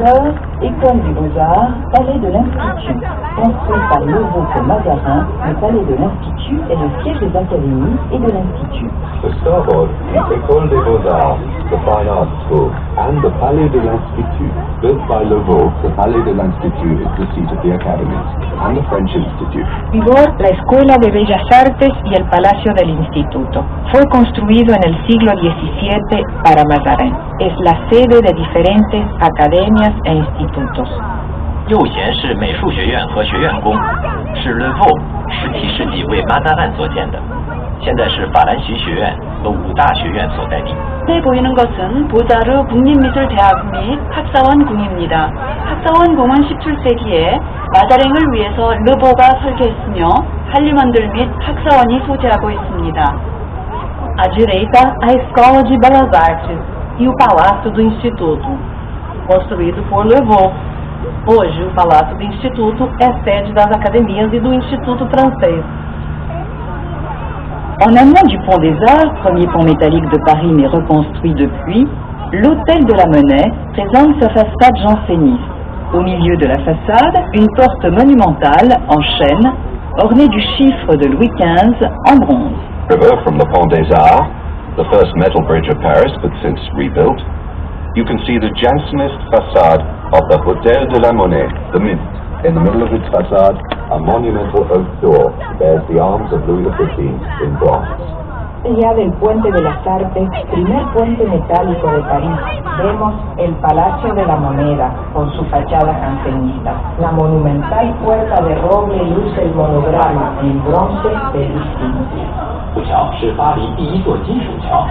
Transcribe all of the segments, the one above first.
hauteur, École des Beaux-Arts, Palais de l'Institut. Construit par Levaux-Mazarin, le Palais de l'Institut est le siège des académies et de l'Institut. The Sorbonne, the École des Beaux-Arts, the Fine Arts School, and the Palais de l'Institut, built by Levaux, the Palais de l'Institut is the seat of the academies, and the French Institute. Vigor, la Escuela de Bellas Artes y el Palacio del Instituto. Fue construido en el siglo XVII para Mazarin. Es la sede de diferentes academias e institutos. 右贤是美术学院和学院宫，是 Levaux 17世纪为马扎兰所建的，现在是法兰西学院和五大学院所在地。 앞에 보이는 것은 보자르 국립미술대학 및 학사원궁입니다. 학사원궁은 17세기에 마자랭을 위해서 르보가 설계했으며 한림원들 및 학사원이 소재하고 있습니다. À direita, a Escola de Belas Artes e o Palácio do Instituto, construído por Levaux. Hoje, o Palácio do Instituto é sede das academias e do Instituto francês. En amont du Pont des Arts, premier pont métallique de Paris mais reconstruit depuis, l'Hôtel de la Monnaie présente sa façade janséniste. Au milieu de la façade, une porte monumentale en chêne, ornée du chiffre de Louis XV en bronze. River from the Pont des Arts, the first metal bridge of Paris but since rebuilt, you can see the Jansenist facade of the Hôtel de la Monnaie, the Mint. In the middle of its facade, a monumental oak door bears the arms of Louis XV in bronze. Ya del Puente de las Artes, primer puente metálico de París, vemos el Palacio de la Moneda con su fachada jansenista. La monumental puerta de roble luce el monograma en bronce de Louis XV. 这桥是巴黎第一座金属桥，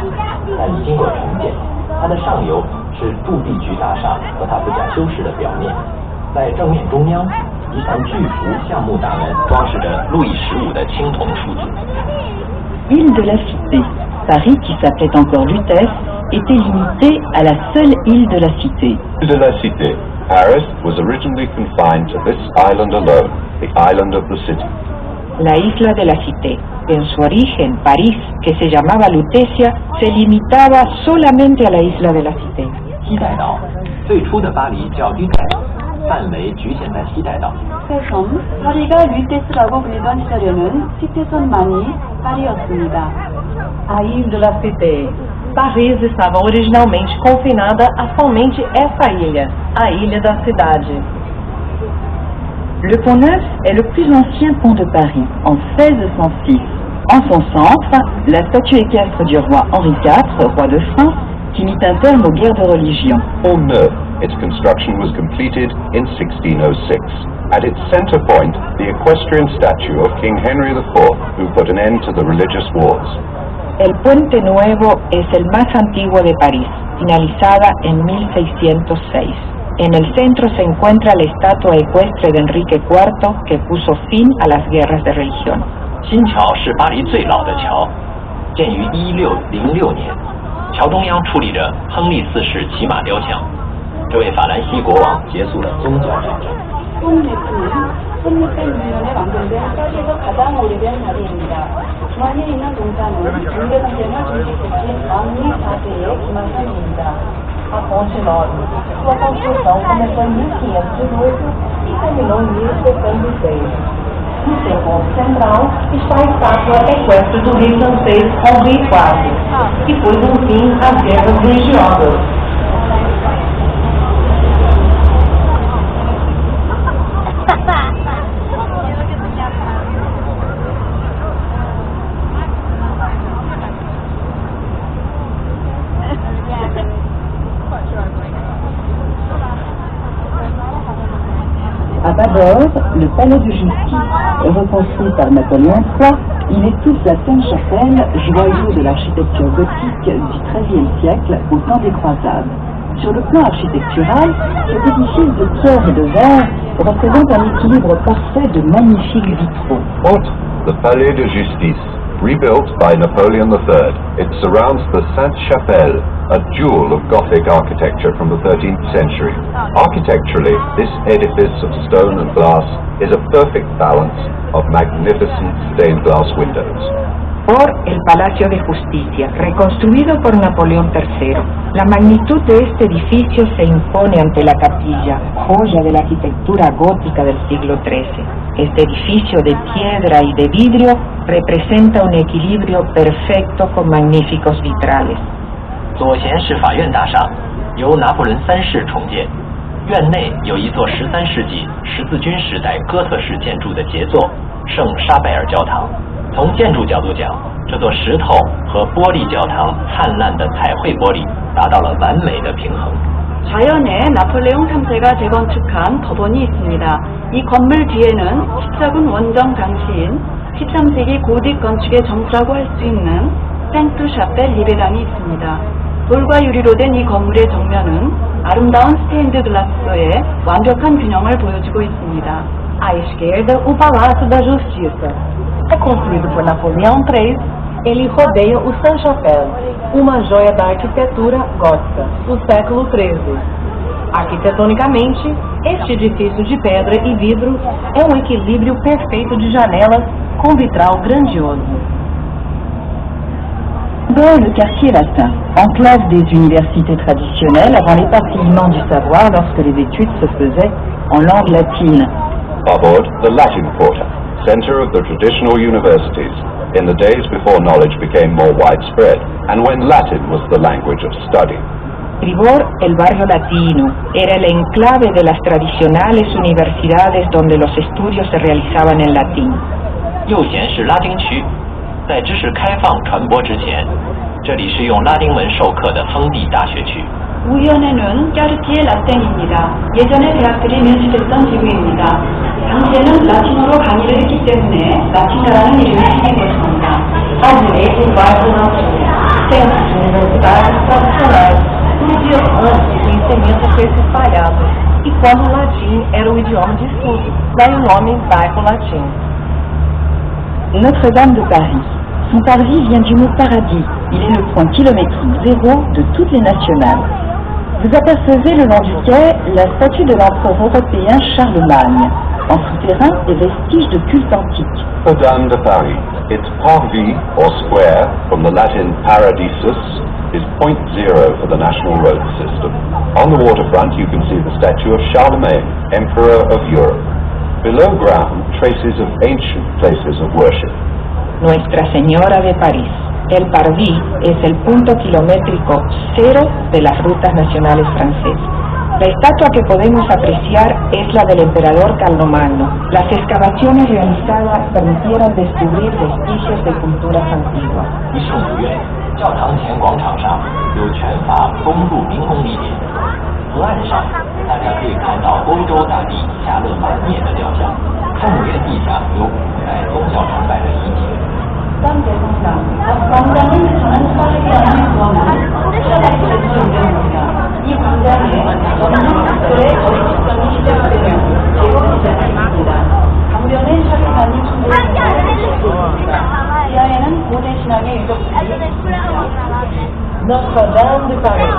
但已经过重建。它的上游是铸币局大厦和它不假修饰的表面，在正面中央，一扇巨幅橡木大门装饰着路易15的青铜数字。 Île de la Cité. Paris, qui s'appelait encore Lutèce, était limité à la seule île de la Cité. Île de la Cité. Paris was originally confined to this island alone, the island of the city. La isla de la Cité. En su origen, París, que se llamaba Lutecia, se limitaba solamente a la isla de la Cité. 西带岛，最初的巴黎叫西带岛，范围局限在西带岛。 섬, 파리가 류테스라고 불리던 시절에는 시테섬만이 파리였습니다. A Ilha de la Cité. Paris estava originalmente confinada a somente essa ilha, a Ilha da Cidade. Le Pont Neuf est le plus ancien pont de Paris, en 1606. En son centre, la statue équestre du roi Henri IV, roi de France, qui mit un terme aux guerres de religion. Pont Neuf, its construction was completed in 1606. At its center point, the equestrian statue of King Henry IV, who put an end to the religious wars. El Puente Nuevo es el más antiguo de París, finalizada en 1606. En el centro se encuentra la estatua ecuestre de Enrique IV, que puso fin a las guerras de religión. 新桥是巴黎最老的桥，建于1606年。桥中央矗立着亨利4世骑马雕像，这位法兰西国王结束了宗教战争。 1606년에 완공된 파리에서 가장 오래된 다리입니다. 중앙에 있는 동산은 중계 전쟁을 중지시킨 왕리 4세의 기만산입니다. A Ponte Nova. Sua construção começou em 1508 e terminou em 1606. No seu ponto central está a estátua equestre do rei francês Henri IV, que pôs um fim às guerras religiosas. À Bâbord, le palais de justice, reconstruit par Napoléon III, il étouffe la Sainte-Chapelle, joyau de l'architecture gothique du XIIIe siècle au temps des croisades. Sur le plan architectural, cet édifice de pierre et de verre représente un équilibre parfait de magnifiques vitraux. Outre the Palais de Justice, rebuilt by Napoleon III, it surrounds the Sainte-Chapelle, a jewel of Gothic architecture from the 13th century. Architecturally, this edifice of stone and glass is a perfect balance of magnificent stained glass windows. Por el Palacio de Justicia, reconstruido por Napoleón III. La magnitud de este edificio se impone ante la capilla, joya de la arquitectura gótica del siglo XIII. Este edificio de piedra y de vidrio representa un equilibrio perfecto con magníficos vitrales. 左贤是法院大厦，由拿破仑3世重建。院内有一座13世纪十字军时代哥特式建筑的杰作圣沙贝尔教堂。从建筑角度讲，这座石头和玻璃教堂灿烂的彩绘玻璃达到了完美的平衡。 자연에 나폴레옹 3세가 재건축한 법원이 있습니다. 이 건물 뒤에는 14군 원정 당시인 13세기 고딕 건축의 정수라고 할 수 있는 생트 샤펠 리베란이 있습니다. 돌과 유리로 된 이 건물의 정면은 아름다운 스테인드 글라스의 완벽한 균형을 보여주고 있습니다. À esquerda, o Palácio da Justiça. É construído por Napoleão III. Ele rodeia o Sainte-Chapelle, uma joia da arquitetura gótica do século XIII. Arquitetonicamente, este edifício de pedra e vidro é um equilíbrio perfeito de janelas com vitral grandioso. Dans le quartier latin, enclave des universités traditionnelles avant l'éparpillement du savoir lorsque les études se faisaient en langue latine. Pavord, the Latin Quarter, center of the traditional universities, in the days before knowledge became more widespread, and when Latin was the language of study. Tribor, el barrio latino, era el enclave de las tradicionales universidades donde los estudios se realizaban en latín. 右贤是拉丁区，在知识开放传播之前，这里是用拉丁文授课的封闭大学区。 우연에는 까르티에 라텐입니다. 예전에 대학들이 밀집했던 지구입니다. 당시에는 라틴어로 강의를 했기 때문에 라틴어라는 이름이 생긴 것입니다. Admirei o bairro Latino, centro de universidades tradicionais. Surgiu antes o conhecimento foi se espalhado, e quando o latim era o idioma de estudo, daí o nome bairro latino. Notre-Dame de Paris. Son parvis vient du mot paradis. Il est le point kilométrique zéro de toutes les nationales. Vous apercevez le long du quai la statue de l'empereur européen Charlemagne. En souterrain, des vestiges de culte antique. Notre-Dame de Paris. Its parvis, or square, from the Latin paradisus, is point zero for the national road system. On the waterfront, you can see the statue of Charlemagne, Emperor of Europe. Below ground, traces of ancient places of worship. Nuestra Señora de París. El Parvis es el punto kilométrico cero de las rutas nacionales francesas. La estatua que podemos apreciar es la del emperador Carlomagno. Las excavaciones realizadas permitieron descubrir vestigios de culturas antiguas. 一圣母院教堂前广场上有全法公路民工地点，河岸上大家可以看到欧洲大帝夏勒满涅的雕像。圣母院地下有古代宗教崇拜的遗迹。 광장을 전설이라는 구원은 샤라이트에서 유명합니다. 이 광장에 전문가들의 거리집성이 시작되며 제거 시작했습니다. 강변에 샤르마니 숭배를 있습니다. 지하에는 고대 신앙의 유적들이 있습니다. Notre-Dame de Paris,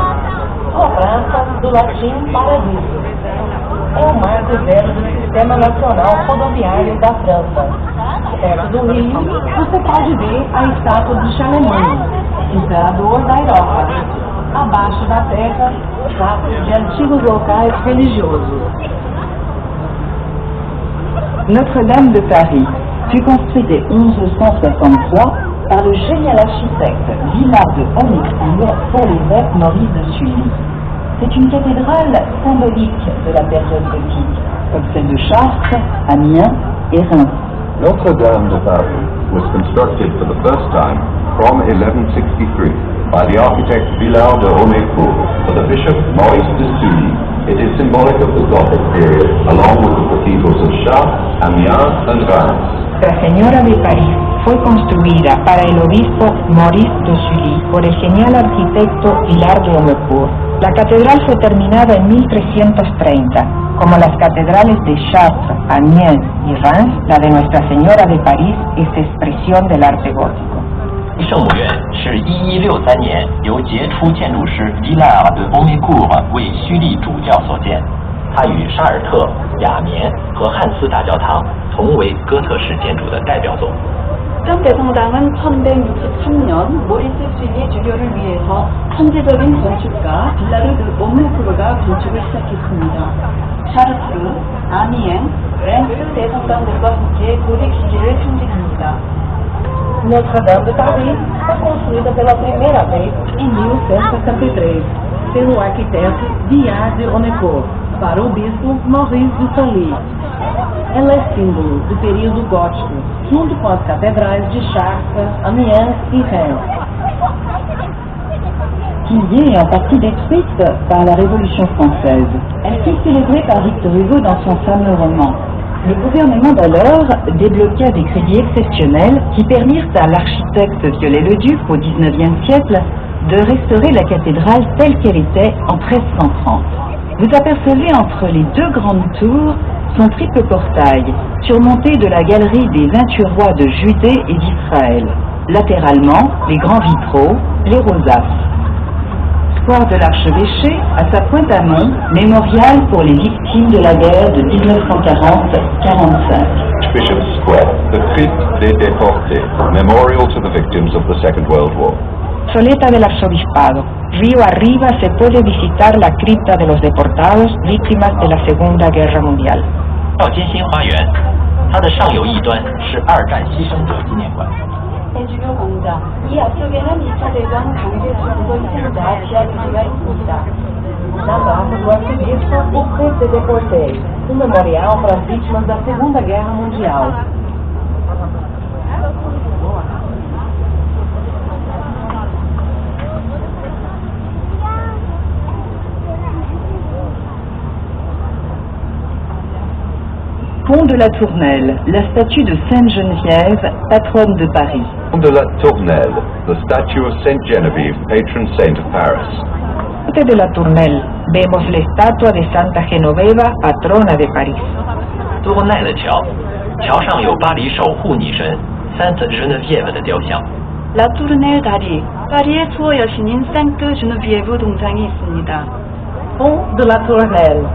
a praça do latim paradiso. É o marco zero do Sistema Nacional Rodoviário da França. Perto do Rio, você pode ver a estátua de Charlemagne, imperador da Europa. Abaixo da terra, estátuas de antigos locais religiosos. Notre-Dame de Paris fut construite en 1163 par le génial architecte Villard de Hamécourt pour l'évêque Maurice de Sully. C'est une cathédrale symbolique de la période gothique, comme celle de Chartres, Amiens et Reims. Notre-Dame de Paris was constructed for the first time from 1163 by the architect Villard de Hamécourt for the Bishop Maurice de Sully. It is symbolic of the Gothic period, along with the cathedrals of Chartres, Amiens and Reims. Nuestra Señora de París fue construida para el obispo Maurice de Sully por el genial arquitecto Villard de Hamécourt. La catedral fue terminada en 1330. Como las catedrales de Chartres, Amiens y Reims, la de Nuestra Señora de París es expresión del arte gótico. 圣母院是1163年由杰出建筑师维莱尔的欧梅库尔为虚利主教所建，它与沙尔特、雅眠和汉斯大教堂同为哥特式建筑的代表作。 특정 대성당은 1163년 모리스 슐리 주교를 위해서 천재적인 건축가 빌라르드 옴누프르가 건축을 시작했습니다. 샤르트르, 아미엥, 렌스 대성당들과 함께 고딕 시기를 상징합니다. Notre-Dame de Paris foi construída pela primeira vez em 1173 pelo arquiteto Villard de Honnecourt para o bispo Maurice de Senlis. Ela é símbolo do período gótico, junto com as catedrais de Chartres, Amiens e Reims. Pillée et en partie détruite par la Révolution française, elle fut célébrée par Victor Hugo dans son fameux roman. Le gouvernement d'alors débloqua des crédits exceptionnels qui permirent à l'architecte Viollet-le-Duc au XIXe siècle de restaurer la cathédrale telle qu'elle était en 1330. Vous apercevez entre les deux grandes tours son triple portail, surmonté de la galerie des 28 rois de Judée et d'Israël. Latéralement, les grands vitraux, les rosaces. Square de l'Archevêché, à sa pointe amont, mémorial pour les victimes de la guerre de 1940-45. Bishop's Square, the Crypte des Déportés, memorial to the victims of the Second World War. Soleta del Arzobispado. Río arriba se puede visitar la cripta de los deportados víctimas de la Segunda Guerra Mundial. 到金星花园，它的上游一端是二战牺牲者纪念馆。 해주교 광장, 이 앞쪽에는 2차 대전 강제 수용소 희생자 지하 기지가 있습니다. Na Praça do Arcebispo, o Crypte des Déportés, memorial para as vítimas da Segunda Guerra Mundial. Pont de la Tournelle, la statue de Sainte Geneviève, patronne de Paris. Pont de la Tournelle, the statue of Saint Genevieve, patron saint of Paris. Ponte de la Tournelle, vemos la estatua de Santa Genoveva, patrona de París. 多奈的桥，桥上有巴黎守护女神 Sainte Geneviève 的雕像。 La Tournelle 다리, 파리의 수호 여신인 생트 주누비에브 동상이 있습니다. Pont de la Tournelle,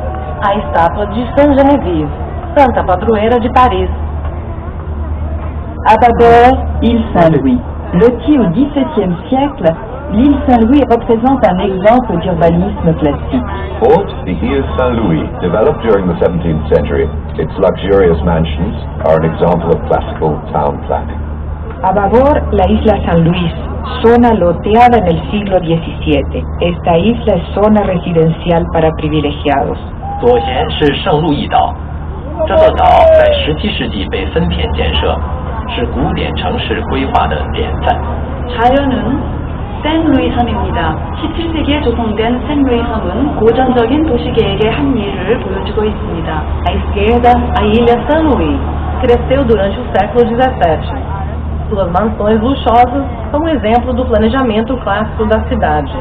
a estátua de Sainte Geneviève, santa padroeira de Paris. À bâbord, île Saint-Louis. Lotie au XVIIe siècle, l'île Saint-Louis représente un exemple d'urbanisme classique. Port, the Ile Saint-Louis, developed during the 17th century, its luxurious mansions are an example of classical town planning. A babor, la isla San Luis, zona loteada en el siglo XVII. Esta isla es zona residencial para privilegiados. 左舷是圣路易岛，这座岛在17世纪被分田建设，是古典城市规划的典范。 좌연은 샌루이 섬입니다. 17세기에 조성된 샌루이 섬은 고전적인 도시계획의 한 예를 보여주고 있습니다. À esquerda, a ilha Saint Louis, cresceu durante o século XVII. Suas mansões luxuosas são um exemplo do planejamento clássico da cidade.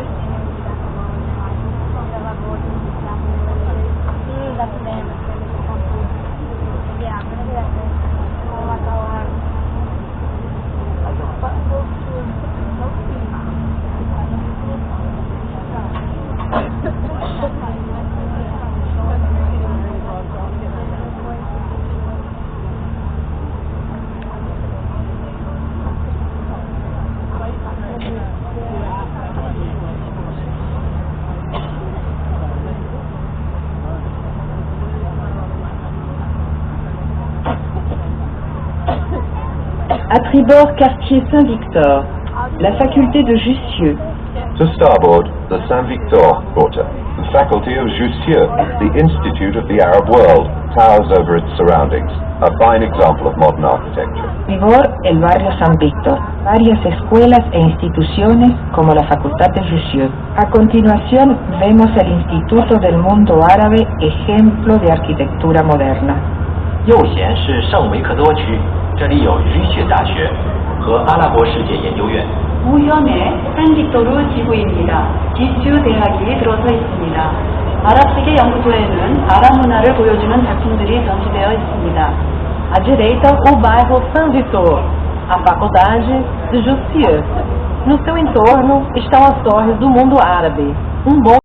À tribord, quartier Saint-Victor, la faculté de Jussieu. To starboard, the Saint-Victor Quarter, the faculty of Jussieu, the Institute of the Arab World, towers over its surroundings, a fine example of modern architecture. Tribord, el barrio San Víctor. Varias escuelas e instituciones como la Facultad de Jussieu. A continuación vemos el Instituto del Mundo Árabe, ejemplo de arquitectura moderna. 右舷是圣维克多区，这里有语学大学和阿拉伯世界研究院。 우현의 샌빅토르 지구입니다. 지슈 대학이 들어서 있습니다. 아랍세계 연구소에는 아랍 문화를 보여주는 작품들이 전시되어 있습니다. À direita, o bairro Saint Victor, a faculdade de Jussieu. No seu entorno estão as torres do mundo árabe. Um bom